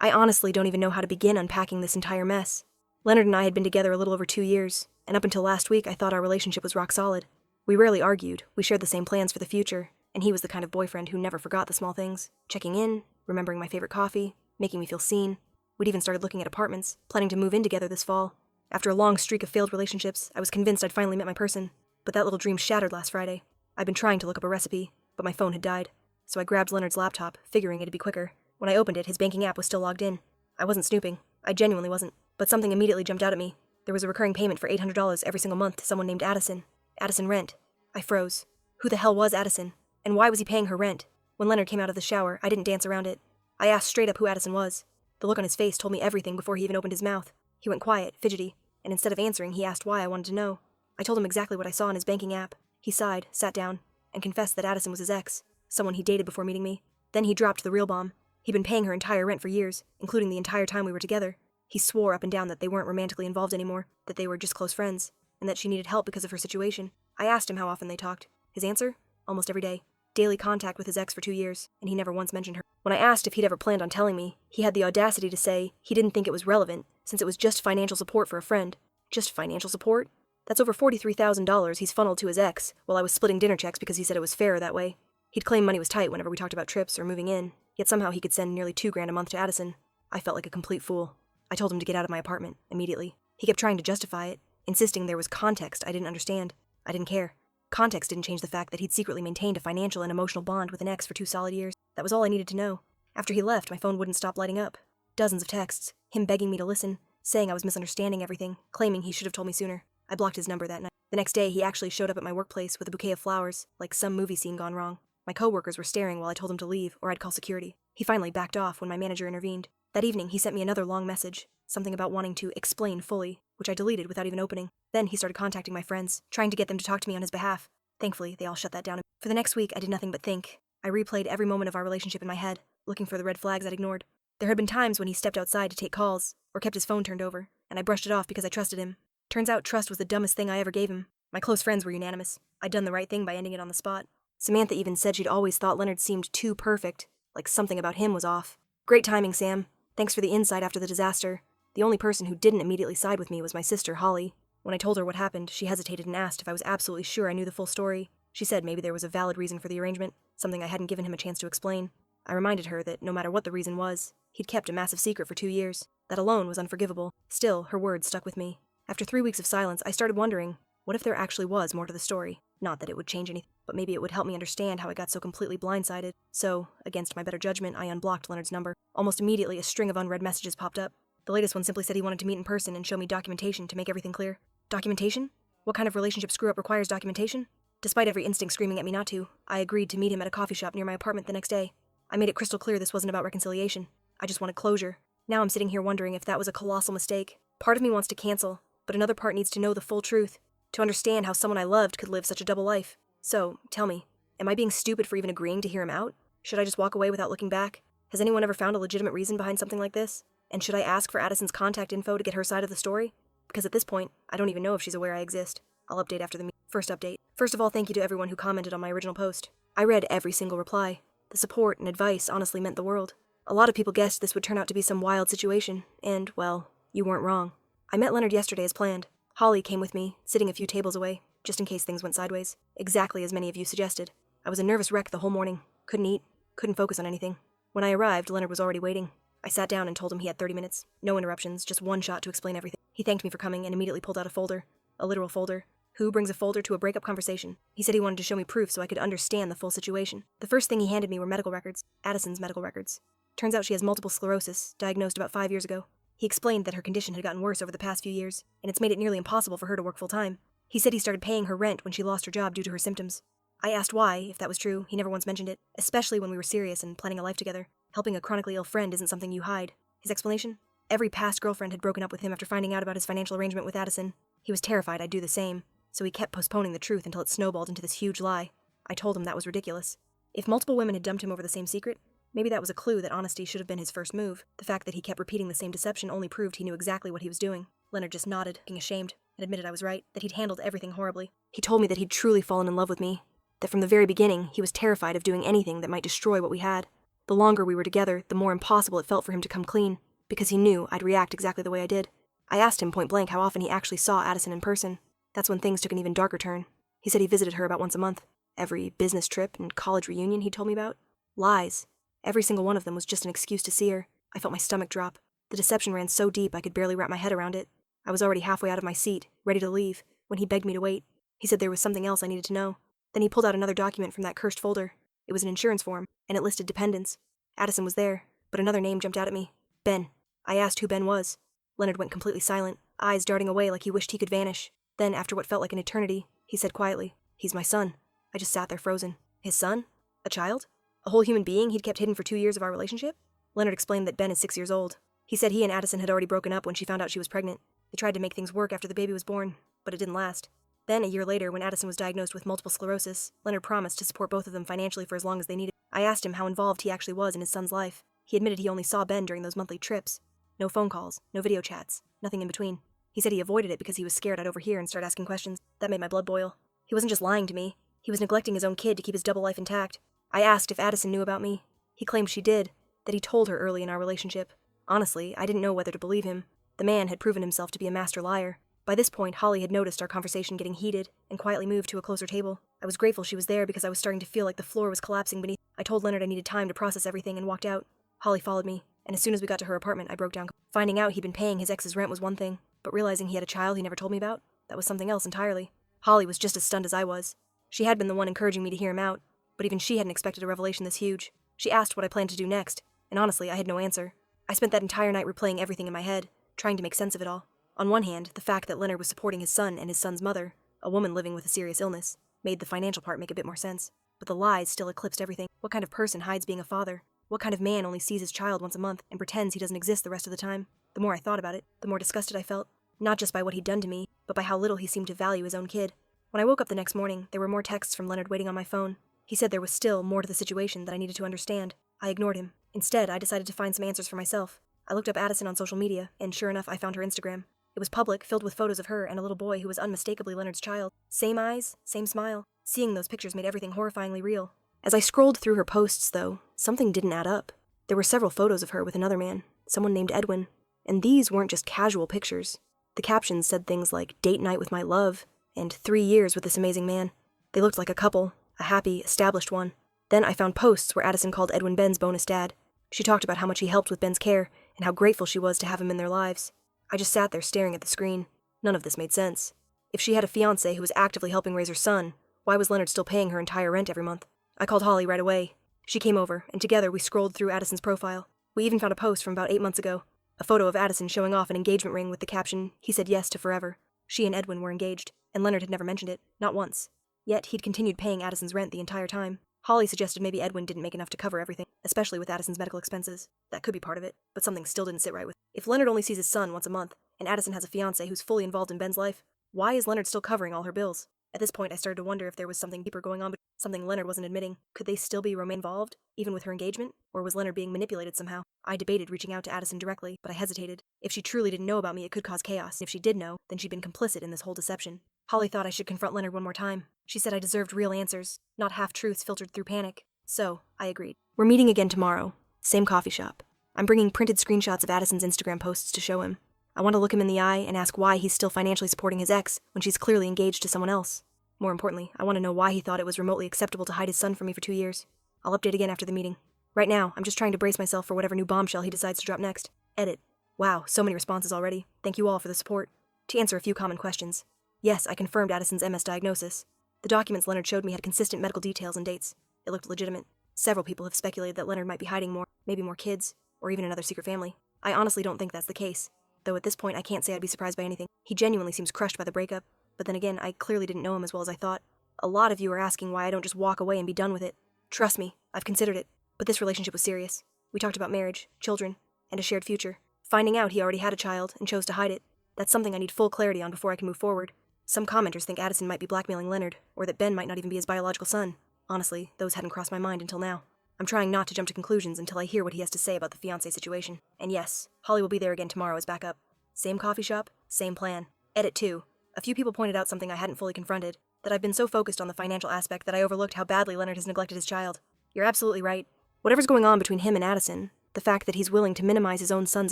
I honestly don't even know how to begin unpacking this entire mess. Leonard and I had been together a little over 2 years, and up until last week I thought our relationship was rock solid. We rarely argued, we shared the same plans for the future, and he was the kind of boyfriend who never forgot the small things. Checking in, remembering my favorite coffee, making me feel seen. We'd even started looking at apartments, planning to move in together this fall. After a long streak of failed relationships, I was convinced I'd finally met my person, but that little dream shattered last Friday. I'd been trying to look up a recipe, but my phone had died, so I grabbed Leonard's laptop, figuring it'd be quicker. When I opened it, his banking app was still logged in. I wasn't snooping. I genuinely wasn't. But something immediately jumped out at me. There was a recurring payment for $800 every single month to someone named Addison. Addison Rent. I froze. Who the hell was Addison? And why was he paying her rent? When Leonard came out of the shower, I didn't dance around it. I asked straight up who Addison was. The look on his face told me everything before he even opened his mouth. He went quiet, fidgety, and instead of answering, he asked why I wanted to know. I told him exactly what I saw in his banking app. He sighed, sat down, and confessed that Addison was his ex, someone he dated before meeting me. Then he dropped the real bomb. He'd been paying her entire rent for years, including the entire time we were together. He swore up and down that they weren't romantically involved anymore, that they were just close friends, and that she needed help because of her situation. I asked him how often they talked. His answer? Almost every day. Daily contact with his ex for 2 years, and he never once mentioned her. When I asked if he'd ever planned on telling me, he had the audacity to say he didn't think it was relevant, since it was just financial support for a friend. Just financial support? That's over $43,000 he's funneled to his ex, while I was splitting dinner checks because he said it was fairer that way. He'd claim money was tight whenever we talked about trips or moving in, yet somehow he could send nearly $2,000 a month to Addison. I felt like a complete fool. I told him to get out of my apartment, immediately. He kept trying to justify it, insisting there was context I didn't understand. I didn't care. Context didn't change the fact that he'd secretly maintained a financial and emotional bond with an ex for 2 solid years. That was all I needed to know. After he left, my phone wouldn't stop lighting up. Dozens of texts, him begging me to listen, saying I was misunderstanding everything, claiming he should have told me sooner. I blocked his number that night. The next day, he actually showed up at my workplace with a bouquet of flowers, like some movie scene gone wrong. My coworkers were staring while I told him to leave, or I'd call security. He finally backed off when my manager intervened. That evening, he sent me another long message, something about wanting to explain fully, which I deleted without even opening. Then he started contacting my friends, trying to get them to talk to me on his behalf. Thankfully, they all shut that down. For the next week, I did nothing but think. I replayed every moment of our relationship in my head, looking for the red flags I'd ignored. There had been times when he stepped outside to take calls, or kept his phone turned over, and I brushed it off because I trusted him. Turns out trust was the dumbest thing I ever gave him. My close friends were unanimous. I'd done the right thing by ending it on the spot. Samantha even said she'd always thought Leonard seemed too perfect, like something about him was off. Great timing, Sam. Thanks for the insight after the disaster. The only person who didn't immediately side with me was my sister, Holly. When I told her what happened, she hesitated and asked if I was absolutely sure I knew the full story. She said maybe there was a valid reason for the arrangement, something I hadn't given him a chance to explain. I reminded her that no matter what the reason was, he'd kept a massive secret for 2 years. That alone was unforgivable. Still, her words stuck with me. After 3 weeks of silence, I started wondering, what if there actually was more to the story? Not that it would change anything, but maybe it would help me understand how I got so completely blindsided. So, against my better judgment, I unblocked Leonard's number. Almost immediately, a string of unread messages popped up. The latest one simply said he wanted to meet in person and show me documentation to make everything clear. Documentation? What kind of relationship screw-up requires documentation? Despite every instinct screaming at me not to, I agreed to meet him at a coffee shop near my apartment the next day. I made it crystal clear this wasn't about reconciliation. I just wanted closure. Now I'm sitting here wondering if that was a colossal mistake. Part of me wants to cancel, but another part needs to know the full truth, to understand how someone I loved could live such a double life. So, tell me, am I being stupid for even agreeing to hear him out? Should I just walk away without looking back? Has anyone ever found a legitimate reason behind something like this? And should I ask for Addison's contact info to get her side of the story? Because at this point, I don't even know if she's aware I exist. I'll update after the first update. First of all, thank you to everyone who commented on my original post. I read every single reply. The support and advice honestly meant the world. A lot of people guessed this would turn out to be some wild situation, and, well, you weren't wrong. I met Leonard yesterday as planned. Holly came with me, sitting a few tables away, just in case things went sideways. Exactly as many of you suggested. I was a nervous wreck the whole morning. Couldn't eat. Couldn't focus on anything. When I arrived, Leonard was already waiting. I sat down and told him he had 30 minutes. No interruptions, just one shot to explain everything. He thanked me for coming and immediately pulled out a folder. A literal folder. Who brings a folder to a breakup conversation? He said he wanted to show me proof so I could understand the full situation. The first thing he handed me were medical records. Addison's medical records. Turns out she has multiple sclerosis, diagnosed about 5 years ago. He explained that her condition had gotten worse over the past few years, and it's made it nearly impossible for her to work full-time. He said he started paying her rent when she lost her job due to her symptoms. I asked why, if that was true. He never once mentioned it, especially when we were serious and planning a life together. Helping a chronically ill friend isn't something you hide. His explanation? Every past girlfriend had broken up with him after finding out about his financial arrangement with Addison. He was terrified I'd do the same, so he kept postponing the truth until it snowballed into this huge lie. I told him that was ridiculous. If multiple women had dumped him over the same secret, maybe that was a clue that honesty should have been his first move. The fact that he kept repeating the same deception only proved he knew exactly what he was doing. Leonard just nodded, being ashamed, and admitted I was right, that he'd handled everything horribly. He told me that he'd truly fallen in love with me, that from the very beginning he was terrified of doing anything that might destroy what we had. The longer we were together, the more impossible it felt for him to come clean, because he knew I'd react exactly the way I did. I asked him point blank how often he actually saw Addison in person. That's when things took an even darker turn. He said he visited her about once a month. Every business trip and college reunion he told me about. Lies. Every single one of them was just an excuse to see her. I felt my stomach drop. The deception ran so deep I could barely wrap my head around it. I was already halfway out of my seat, ready to leave, when he begged me to wait. He said there was something else I needed to know. Then he pulled out another document from that cursed folder. It was an insurance form, and it listed dependents. Addison was there, but another name jumped out at me. Ben. I asked who Ben was. Leonard went completely silent, eyes darting away like he wished he could vanish. Then, after what felt like an eternity, he said quietly, "He's my son." I just sat there frozen. His son? A child? A whole human being he'd kept hidden for 2 years of our relationship? Leonard explained that Ben is 6 years old. He said he and Addison had already broken up when she found out she was pregnant. They tried to make things work after the baby was born, but it didn't last. Then, a year later, when Addison was diagnosed with multiple sclerosis, Leonard promised to support both of them financially for as long as they needed. I asked him how involved he actually was in his son's life. He admitted he only saw Ben during those monthly trips. No phone calls, no video chats, nothing in between. He said he avoided it because he was scared I'd overhear and start asking questions. That made my blood boil. He wasn't just lying to me. He was neglecting his own kid to keep his double life intact. I asked if Addison knew about me. He claimed she did, that he told her early in our relationship. Honestly, I didn't know whether to believe him. The man had proven himself to be a master liar. By this point, Holly had noticed our conversation getting heated and quietly moved to a closer table. I was grateful she was there because I was starting to feel like the floor was collapsing beneath. I told Leonard I needed time to process everything and walked out. Holly followed me, and as soon as we got to her apartment, I broke down. Finding out he'd been paying his ex's rent was one thing, but realizing he had a child he never told me about, that was something else entirely. Holly was just as stunned as I was. She had been the one encouraging me to hear him out, but even she hadn't expected a revelation this huge. She asked what I planned to do next, and honestly, I had no answer. I spent that entire night replaying everything in my head, trying to make sense of it all. On one hand, the fact that Leonard was supporting his son and his son's mother, a woman living with a serious illness, made the financial part make a bit more sense. But the lies still eclipsed everything. What kind of person hides being a father? What kind of man only sees his child once a month and pretends he doesn't exist the rest of the time? The more I thought about it, the more disgusted I felt. Not just by what he'd done to me, but by how little he seemed to value his own kid. When I woke up the next morning, there were more texts from Leonard waiting on my phone. He said there was still more to the situation that I needed to understand. I ignored him. Instead, I decided to find some answers for myself. I looked up Addison on social media, and sure enough, I found her Instagram. It was public, filled with photos of her and a little boy who was unmistakably Leonard's child. Same eyes, same smile. Seeing those pictures made everything horrifyingly real. As I scrolled through her posts, though, something didn't add up. There were several photos of her with another man, someone named Edwin, and these weren't just casual pictures. The captions said things like, "Date night with my love," and 3 years with this amazing man. They looked like a couple, a happy, established one. Then I found posts where Addison called Edwin Ben's bonus dad. She talked about how much he helped with Ben's care, and how grateful she was to have him in their lives. I just sat there staring at the screen. None of this made sense. If she had a fiancé who was actively helping raise her son, why was Leonard still paying her entire rent every month? I called Holly right away. She came over, and together we scrolled through Addison's profile. We even found a post from about 8 months ago. A photo of Addison showing off an engagement ring with the caption, "He said yes to forever." She and Edwin were engaged, and Leonard had never mentioned it, not once. Yet he'd continued paying Addison's rent the entire time. Holly suggested maybe Edwin didn't make enough to cover everything, especially with Addison's medical expenses. That could be part of it, but something still didn't sit right with. If Leonard only sees his son once a month, and Addison has a fiancé who's fully involved in Ben's life, why is Leonard still covering all her bills? At this point, I started to wonder if there was something deeper going on, but something Leonard wasn't admitting. Could they still be romantically involved, even with her engagement? Or was Leonard being manipulated somehow? I debated reaching out to Addison directly, but I hesitated. If she truly didn't know about me, it could cause chaos. If she did know, then she'd been complicit in this whole deception. Holly thought I should confront Leonard one more time. She said I deserved real answers, not half-truths filtered through panic. So, I agreed. We're meeting again tomorrow. Same coffee shop. I'm bringing printed screenshots of Addison's Instagram posts to show him. I want to look him in the eye and ask why he's still financially supporting his ex when she's clearly engaged to someone else. More importantly, I want to know why he thought it was remotely acceptable to hide his son from me for 2 years. I'll update again after the meeting. Right now, I'm just trying to brace myself for whatever new bombshell he decides to drop next. Edit. Wow, so many responses already. Thank you all for the support. To answer a few common questions. Yes, I confirmed Addison's MS diagnosis. The documents Leonard showed me had consistent medical details and dates. It looked legitimate. Several people have speculated that Leonard might be hiding more, maybe more kids, or even another secret family. I honestly don't think that's the case, though at this point I can't say I'd be surprised by anything. He genuinely seems crushed by the breakup, but then again, I clearly didn't know him as well as I thought. A lot of you are asking why I don't just walk away and be done with it. Trust me, I've considered it, but this relationship was serious. We talked about marriage, children, and a shared future. Finding out he already had a child and chose to hide it, that's something I need full clarity on before I can move forward. Some commenters think Addison might be blackmailing Leonard, or that Ben might not even be his biological son. Honestly, those hadn't crossed my mind until now. I'm trying not to jump to conclusions until I hear what he has to say about the fiancé situation. And yes, Holly will be there again tomorrow as backup. Same coffee shop, same plan. Edit 2. A few people pointed out something I hadn't fully confronted, that I've been so focused on the financial aspect that I overlooked how badly Leonard has neglected his child. You're absolutely right. Whatever's going on between him and Addison, the fact that he's willing to minimize his own son's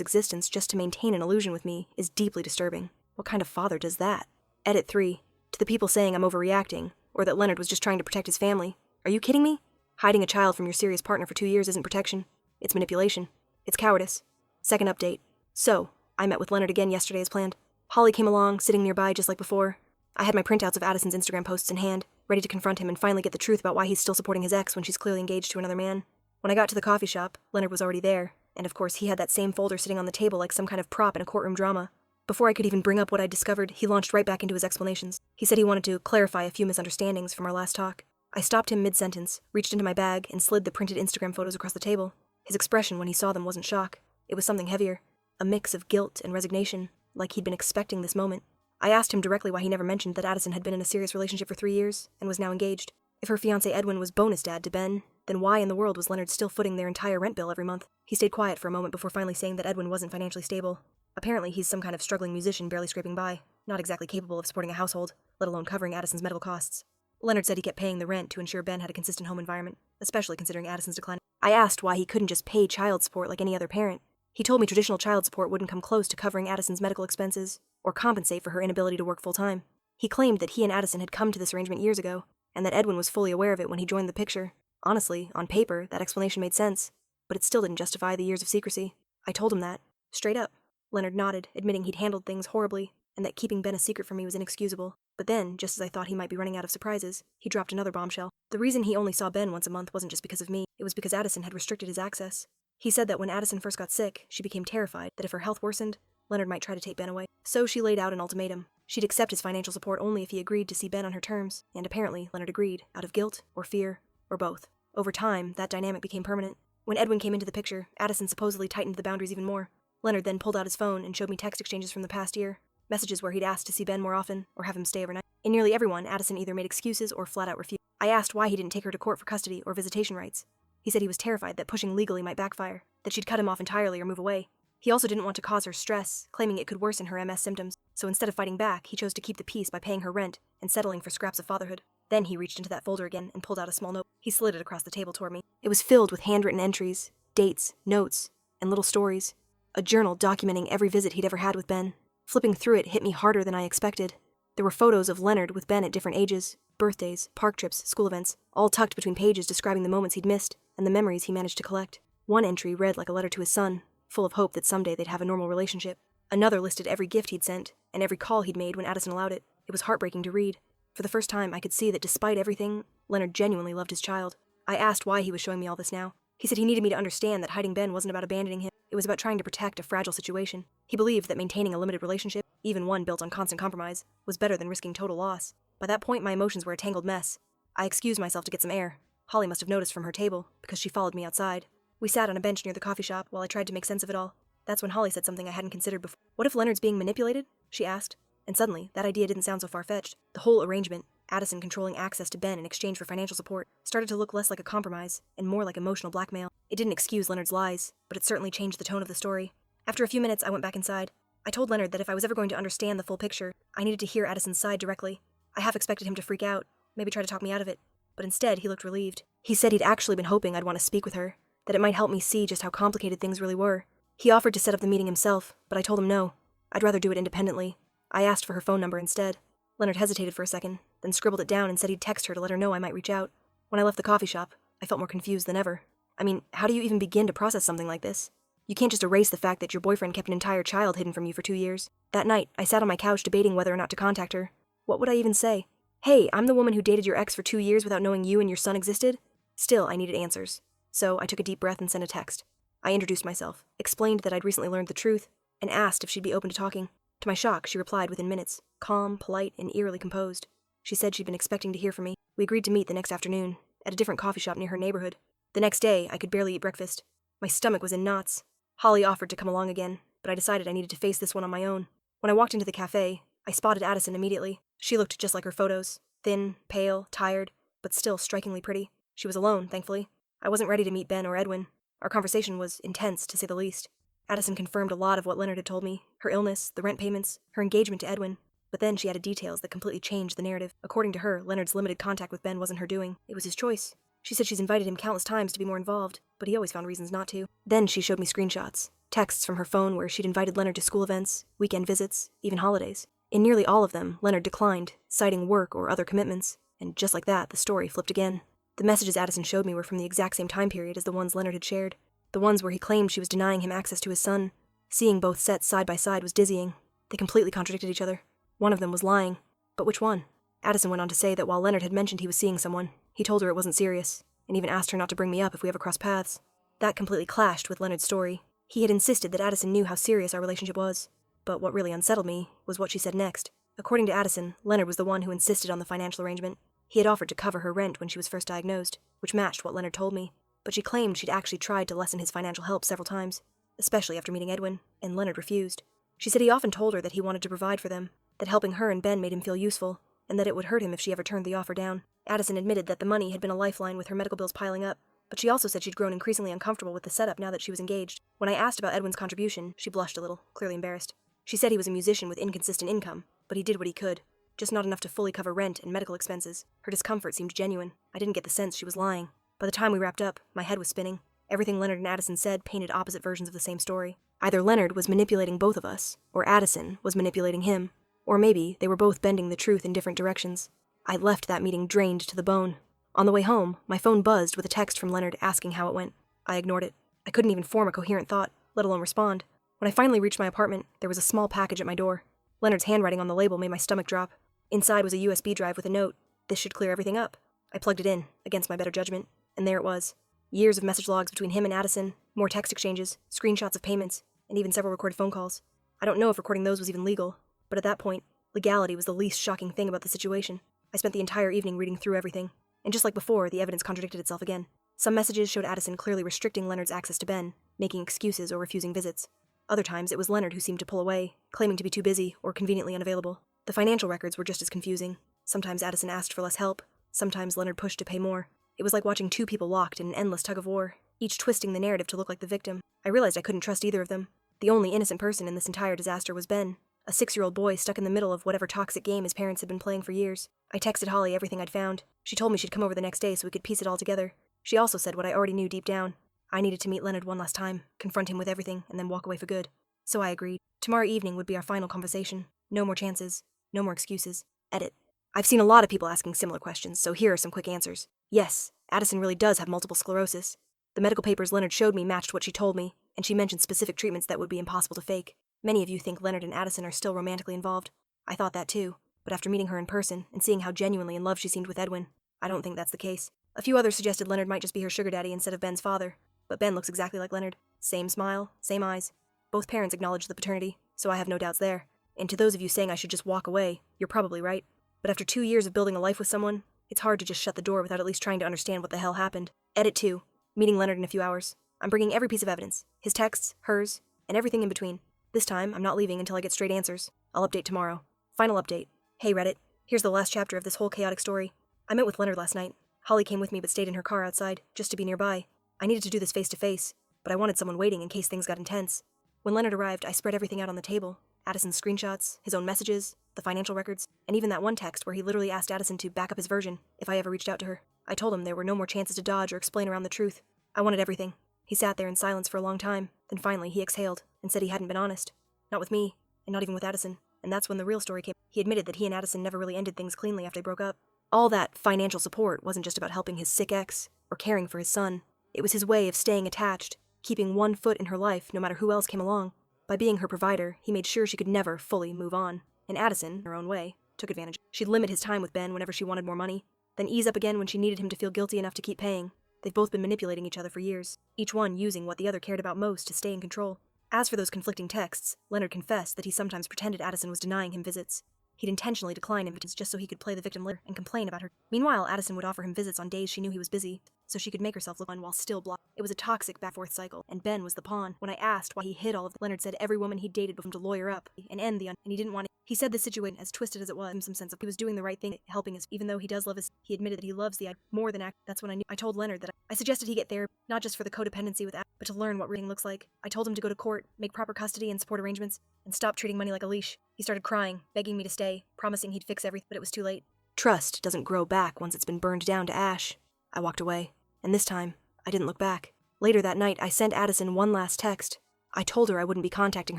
existence just to maintain an illusion with me is deeply disturbing. What kind of father does that? Edit 3. To the people saying I'm overreacting, or that Leonard was just trying to protect his family. Are you kidding me? Hiding a child from your serious partner for 2 years isn't protection. It's manipulation. It's cowardice. Second update. So, I met with Leonard again yesterday as planned. Holly came along, sitting nearby just like before. I had my printouts of Addison's Instagram posts in hand, ready to confront him and finally get the truth about why he's still supporting his ex when she's clearly engaged to another man. When I got to the coffee shop, Leonard was already there, and of course he had that same folder sitting on the table like some kind of prop in a courtroom drama. Before I could even bring up what I'd discovered, he launched right back into his explanations. He said he wanted to clarify a few misunderstandings from our last talk. I stopped him mid-sentence, reached into my bag, and slid the printed Instagram photos across the table. His expression when he saw them wasn't shock. It was something heavier. A mix of guilt and resignation, like he'd been expecting this moment. I asked him directly why he never mentioned that Addison had been in a serious relationship for 3 years, and was now engaged. If her fiancé Edwin was bonus dad to Ben, then why in the world was Leonard still footing their entire rent bill every month? He stayed quiet for a moment before finally saying that Edwin wasn't financially stable. Apparently he's some kind of struggling musician barely scraping by, not exactly capable of supporting a household, let alone covering Addison's medical costs. Leonard said he kept paying the rent to ensure Ben had a consistent home environment, especially considering Addison's decline. I asked why he couldn't just pay child support like any other parent. He told me traditional child support wouldn't come close to covering Addison's medical expenses, or compensate for her inability to work full-time. He claimed that he and Addison had come to this arrangement years ago, and that Edwin was fully aware of it when he joined the picture. Honestly, on paper, that explanation made sense, but it still didn't justify the years of secrecy. I told him that, straight up. Leonard nodded, admitting he'd handled things horribly, and that keeping Ben a secret from me was inexcusable. But then, just as I thought he might be running out of surprises, he dropped another bombshell. The reason he only saw Ben once a month wasn't just because of me, it was because Addison had restricted his access. He said that when Addison first got sick, she became terrified that if her health worsened, Leonard might try to take Ben away. So she laid out an ultimatum. She'd accept his financial support only if he agreed to see Ben on her terms, and apparently Leonard agreed, out of guilt, or fear, or both. Over time, that dynamic became permanent. When Edwin came into the picture, Addison supposedly tightened the boundaries even more. Leonard then pulled out his phone and showed me text exchanges from the past year, messages where he'd asked to see Ben more often, or have him stay overnight. In nearly every one, Addison either made excuses or flat-out refused. I asked why he didn't take her to court for custody or visitation rights. He said he was terrified that pushing legally might backfire, that she'd cut him off entirely or move away. He also didn't want to cause her stress, claiming it could worsen her MS symptoms, so instead of fighting back, he chose to keep the peace by paying her rent and settling for scraps of fatherhood. Then he reached into that folder again and pulled out a small note. He slid it across the table toward me. It was filled with handwritten entries, dates, notes, and little stories. A journal documenting every visit he'd ever had with Ben. Flipping through it hit me harder than I expected. There were photos of Leonard with Ben at different ages, birthdays, park trips, school events, all tucked between pages describing the moments he'd missed and the memories he managed to collect. One entry read like a letter to his son, full of hope that someday they'd have a normal relationship. Another listed every gift he'd sent and every call he'd made when Addison allowed it. It was heartbreaking to read. For the first time, I could see that despite everything, Leonard genuinely loved his child. I asked why he was showing me all this now. He said he needed me to understand that hiding Ben wasn't about abandoning him. It was about trying to protect a fragile situation. He believed that maintaining a limited relationship, even one built on constant compromise, was better than risking total loss. By that point, my emotions were a tangled mess. I excused myself to get some air. Holly must have noticed from her table, because she followed me outside. We sat on a bench near the coffee shop while I tried to make sense of it all. That's when Holly said something I hadn't considered before. What if Leonard's being manipulated? She asked. And suddenly, that idea didn't sound so far-fetched. The whole arrangement, Addison controlling access to Ben in exchange for financial support, started to look less like a compromise and more like emotional blackmail. It didn't excuse Leonard's lies, but it certainly changed the tone of the story. After a few minutes, I went back inside. I told Leonard that if I was ever going to understand the full picture, I needed to hear Addison's side directly. I half expected him to freak out, maybe try to talk me out of it, but instead he looked relieved. He said he'd actually been hoping I'd want to speak with her, that it might help me see just how complicated things really were. He offered to set up the meeting himself, but I told him no. I'd rather do it independently. I asked for her phone number instead. Leonard hesitated for a second, then scribbled it down and said he'd text her to let her know I might reach out. When I left the coffee shop, I felt more confused than ever. I mean, how do you even begin to process something like this? You can't just erase the fact that your boyfriend kept an entire child hidden from you for 2 years. That night, I sat on my couch debating whether or not to contact her. What would I even say? Hey, I'm the woman who dated your ex for 2 years without knowing you and your son existed? Still, I needed answers. So I took a deep breath and sent a text. I introduced myself, explained that I'd recently learned the truth, and asked if she'd be open to talking. To my shock, she replied within minutes, calm, polite, and eerily composed. She said she'd been expecting to hear from me. We agreed to meet the next afternoon, at a different coffee shop near her neighborhood. The next day, I could barely eat breakfast. My stomach was in knots. Holly offered to come along again, but I decided I needed to face this one on my own. When I walked into the cafe, I spotted Addison immediately. She looked just like her photos, thin, pale, tired, but still strikingly pretty. She was alone, thankfully. I wasn't ready to meet Ben or Edwin. Our conversation was intense, to say the least. Addison confirmed a lot of what Leonard had told me, her illness, the rent payments, her engagement to Edwin. But then she added details that completely changed the narrative. According to her, Leonard's limited contact with Ben wasn't her doing. It was his choice. She said she's invited him countless times to be more involved, but he always found reasons not to. Then she showed me screenshots, texts from her phone where she'd invited Leonard to school events, weekend visits, even holidays. In nearly all of them, Leonard declined, citing work or other commitments, and just like that, the story flipped again. The messages Addison showed me were from the exact same time period as the ones Leonard had shared, the ones where he claimed she was denying him access to his son. Seeing both sets side by side was dizzying. They completely contradicted each other. One of them was lying. But which one? Addison went on to say that while Leonard had mentioned he was seeing someone, he told her it wasn't serious, and even asked her not to bring me up if we ever crossed paths. That completely clashed with Leonard's story. He had insisted that Addison knew how serious our relationship was. But what really unsettled me was what she said next. According to Addison, Leonard was the one who insisted on the financial arrangement. He had offered to cover her rent when she was first diagnosed, which matched what Leonard told me, but she claimed she'd actually tried to lessen his financial help several times, especially after meeting Edwin, and Leonard refused. She said he often told her that he wanted to provide for them, that helping her and Ben made him feel useful, and that it would hurt him if she ever turned the offer down. Addison admitted that the money had been a lifeline with her medical bills piling up, but she also said she'd grown increasingly uncomfortable with the setup now that she was engaged. When I asked about Edwin's contribution, she blushed a little, clearly embarrassed. She said he was a musician with inconsistent income, but he did what he could, just not enough to fully cover rent and medical expenses. Her discomfort seemed genuine. I didn't get the sense she was lying. By the time we wrapped up, my head was spinning. Everything Leonard and Addison said painted opposite versions of the same story. Either Leonard was manipulating both of us, or Addison was manipulating him. Or maybe they were both bending the truth in different directions. I left that meeting drained to the bone. On the way home, my phone buzzed with a text from Leonard asking how it went. I ignored it. I couldn't even form a coherent thought, let alone respond. When I finally reached my apartment, there was a small package at my door. Leonard's handwriting on the label made my stomach drop. Inside was a USB drive with a note. This should clear everything up. I plugged it in, against my better judgment, and there it was. Years of message logs between him and Addison, more text exchanges, screenshots of payments, and even several recorded phone calls. I don't know if recording those was even legal, but at that point, legality was the least shocking thing about the situation. I spent the entire evening reading through everything, and just like before, the evidence contradicted itself again. Some messages showed Addison clearly restricting Leonard's access to Ben, making excuses or refusing visits. Other times, it was Leonard who seemed to pull away, claiming to be too busy or conveniently unavailable. The financial records were just as confusing. Sometimes Addison asked for less help, sometimes Leonard pushed to pay more. It was like watching two people locked in an endless tug-of-war, each twisting the narrative to look like the victim. I realized I couldn't trust either of them. The only innocent person in this entire disaster was Ben, a 6-year-old boy stuck in the middle of whatever toxic game his parents had been playing for years. I texted Holly everything I'd found. She told me she'd come over the next day so we could piece it all together. She also said what I already knew deep down. I needed to meet Leonard one last time, confront him with everything, and then walk away for good. So I agreed. Tomorrow evening would be our final conversation. No more chances. No more excuses. Edit. I've seen a lot of people asking similar questions, so here are some quick answers. Yes, Addison really does have multiple sclerosis. The medical papers Leonard showed me matched what she told me, and she mentioned specific treatments that would be impossible to fake. Many of you think Leonard and Addison are still romantically involved. I thought that too, but after meeting her in person and seeing how genuinely in love she seemed with Edwin, I don't think that's the case. A few others suggested Leonard might just be her sugar daddy instead of Ben's father, but Ben looks exactly like Leonard. Same smile, same eyes. Both parents acknowledged the paternity, so I have no doubts there. And to those of you saying I should just walk away, you're probably right. But after 2 years of building a life with someone, it's hard to just shut the door without at least trying to understand what the hell happened. Edit 2. Meeting Leonard in a few hours. I'm bringing every piece of evidence. His texts, hers, and everything in between. This time, I'm not leaving until I get straight answers. I'll update tomorrow. Final update. Hey Reddit, here's the last chapter of this whole chaotic story. I met with Leonard last night. Holly came with me but stayed in her car outside, just to be nearby. I needed to do this face to face, but I wanted someone waiting in case things got intense. When Leonard arrived, I spread everything out on the table. Addison's screenshots, his own messages, the financial records, and even that one text where he literally asked Addison to back up his version if I ever reached out to her. I told him there were no more chances to dodge or explain around the truth. I wanted everything. He sat there in silence for a long time, then finally he exhaled and said he hadn't been honest. Not with me, and not even with Addison. And that's when the real story came. He admitted that he and Addison never really ended things cleanly after they broke up. All that financial support wasn't just about helping his sick ex or caring for his son. It was his way of staying attached, keeping one foot in her life no matter who else came along. By being her provider, he made sure she could never fully move on. And Addison, in her own way, took advantage. She'd limit his time with Ben whenever she wanted more money, then ease up again when she needed him to feel guilty enough to keep paying. They've both been manipulating each other for years, each one using what the other cared about most to stay in control. As for those conflicting texts, Leonard confessed that he sometimes pretended Addison was denying him visits. He'd intentionally decline invitations just so he could play the victim later and complain about her. Meanwhile, Addison would offer him visits on days she knew he was busy, so she could make herself look on while still blocked. It was a toxic back-and-forth cycle, and Ben was the pawn. When I asked why he hid all of it, Leonard said every woman he'd dated before him to lawyer up and end and he didn't want it. He said the situation, as twisted as it was, in some sense of he was doing the right thing, helping us. Even though he does love us, he admitted that he loves the more than act. That's when I knew. I told Leonard that I suggested he get therapy, not just for the codependency with but to learn what reading looks like. I told him to go to court, make proper custody and support arrangements, and stop treating money like a leash. He started crying, begging me to stay, promising he'd fix everything, but it was too late. Trust doesn't grow back once it's been burned down to ash. I walked away, and this time, I didn't look back. Later that night, I sent Addison one last text. I told her I wouldn't be contacting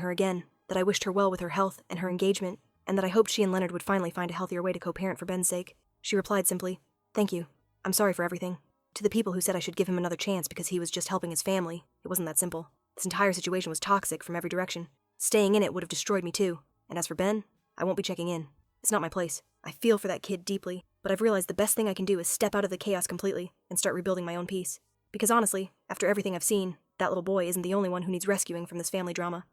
her again, that I wished her well with her health and her engagement, and that I hoped she and Leonard would finally find a healthier way to co-parent for Ben's sake. She replied simply, "Thank you. I'm sorry for everything." To the people who said I should give him another chance because he was just helping his family, it wasn't that simple. This entire situation was toxic from every direction. Staying in it would have destroyed me too. And as for Ben, I won't be checking in. It's not my place. I feel for that kid deeply, but I've realized the best thing I can do is step out of the chaos completely and start rebuilding my own peace. Because honestly, after everything I've seen, that little boy isn't the only one who needs rescuing from this family drama.